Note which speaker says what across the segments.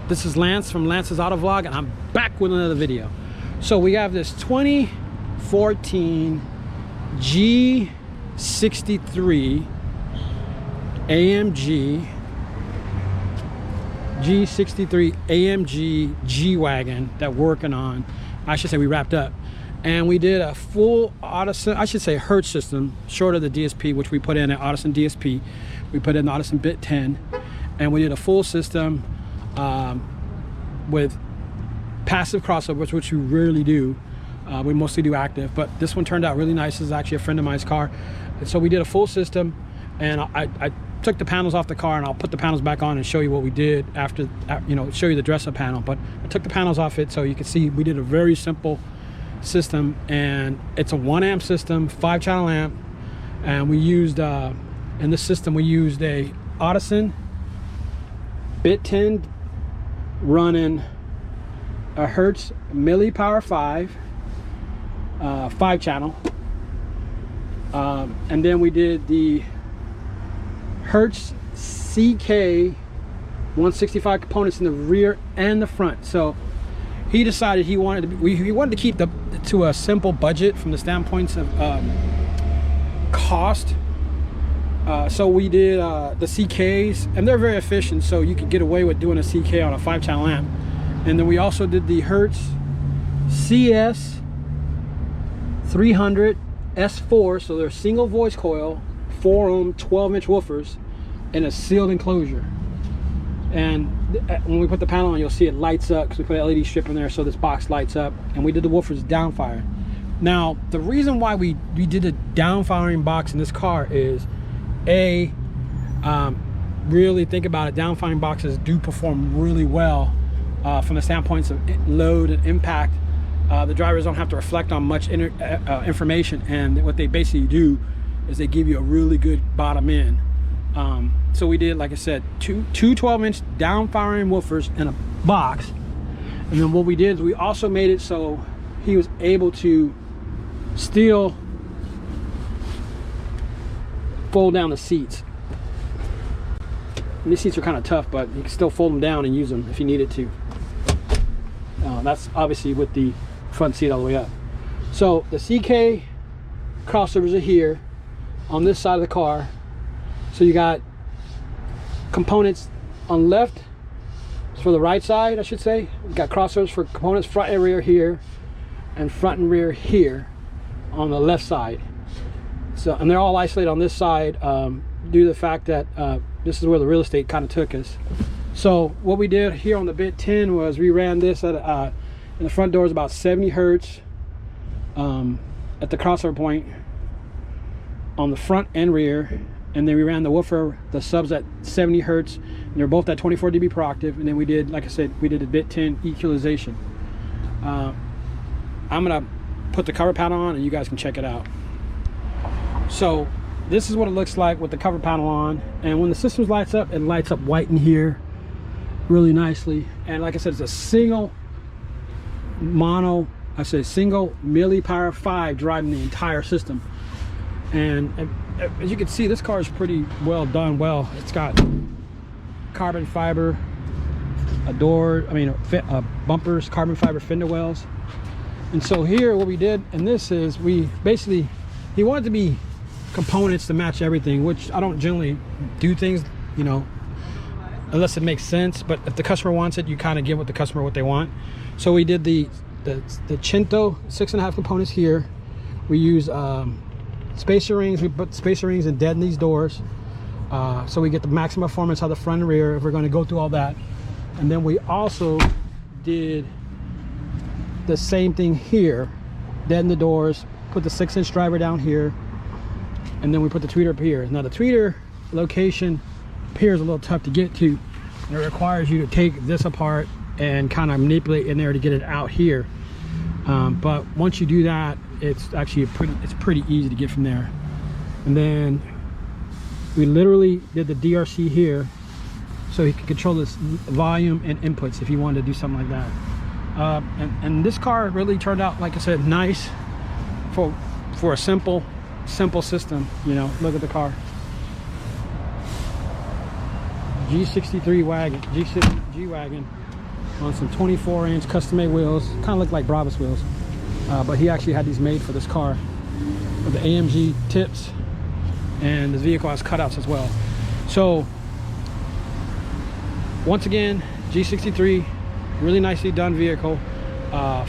Speaker 1: This is Lance from Lance's Auto Vlog, and I'm back with another video. So we have this 2014 G63 AMG G63 AMG G Wagon that we're working on. I should say we wrapped up, and we did a full Audison, I should say Hertz system, short of the DSP, which we put in an Audison DSP. We put in the Audison Bit 10, and we did a full system with passive crossovers, which we rarely do. We mostly do active, but this one turned out really nice. This is actually a friend of mine's car, and so we did a full system, and I took the panels off the car, and I'll put the panels back on and show you what we did after, you know, show you the dress-up panel. But I took the panels off it so you can see we did a very simple system, and it's a 1 amp system, 5-channel amp, and we used in this system we used a Audison Bit 10 running a Hertz ML Power 5-channel, and then we did the Hertz CK165 components in the rear and the front. So he decided he wanted to keep to a simple budget from the standpoints of cost. So we did the CKs, and they're very efficient, so you can get away with doing a CK on a 5-channel amp. And then we also did the Hertz CS 300 S4, so they're single voice coil, 4-ohm 12-inch woofers in a sealed enclosure. And when we put the panel on, you'll see it lights up because we put an LED strip in there, so this box lights up. And we did the woofers downfire. Now, the reason why we did a downfiring box in this car is really think about it, downfiring boxes do perform really well from the standpoints of load and impact. The drivers don't have to reflect on much information, and what they basically do is they give you a really good bottom end. So we did, like I said, two 12-inch downfiring woofers in a box. And then what we did is we also made it so he was able to still fold down the seats. And these seats are kind of tough, but you can still fold them down and use them if you needed to. That's obviously with the front seat all the way up. So the CK crossovers are here on this side of the car. So you got components on left for the right side, I should say. You got crossovers for components front and rear here, and front and rear here on the left side. So, and they're all isolated on this side due to the fact that this is where the real estate kind of took us. So what we did here on the Bit 10 was we ran this at in the front door is about 70 Hertz at the crossover point on the front and rear, and then we ran the woofer, the subs at 70 Hertz, and they're both at 24 dB per octave. And then we did, like I said, we did a Bit 10 equalization. I'm gonna put the cover panel on and you guys can check it out. So this is what it looks like with the cover panel on, and when the system lights up, it lights up white in here really nicely. And like I said, it's a single single ML Power 5 driving the entire system. And as you can see, this car is pretty well done. It's got carbon fiber, bumpers, carbon fiber fender wells. And so here what we did, and this is, he wanted to be components to match everything, which I don't generally do things, you know, unless it makes sense. But if the customer wants it, you kind of give the customer what they want. So we did the Chinto 6.5 components here. We use spacer rings. We put spacer rings and deaden these doors, so we get the maximum performance out of the front and rear if we're going to go through all that. And then we also did the same thing here, deaden the doors, put the 6-inch driver down here, and then we put the tweeter up here. Now the tweeter location appears a little tough to get to, and it requires you to take this apart and kind of manipulate in there to get it out here. But once you do that, it's actually pretty easy to get from there. And then we literally did the DRC here, so you can control this volume and inputs if you wanted to do something like that. And this car really turned out, like I said, nice for a simple system. You know, look at the car. G63 wagon, G Wagon. on some 24-inch custom-made wheels. Kind of look like Brabus wheels, but he actually had these made for this car with the AMG tips, and this vehicle has cutouts as well. So once again, G63, really nicely done vehicle,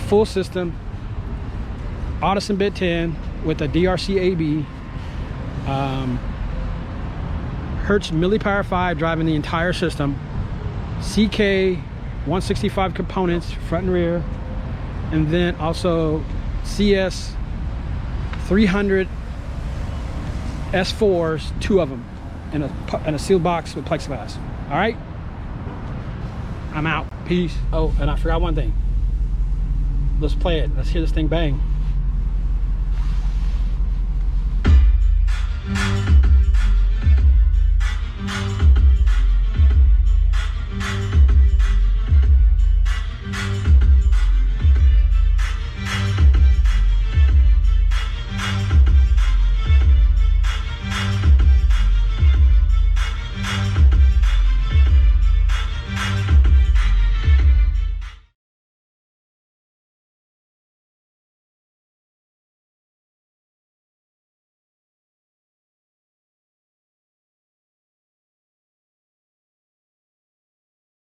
Speaker 1: full system, Audison Bit 10 with a DRC AB, Hertz ML Power 5 driving the entire system, CK165 components front and rear, and then also CS 300 S4s, 2 of them in a sealed box with plexiglass. All right, I'm out. Peace. Oh, and I forgot one thing. Let's play it. Let's hear this thing bang.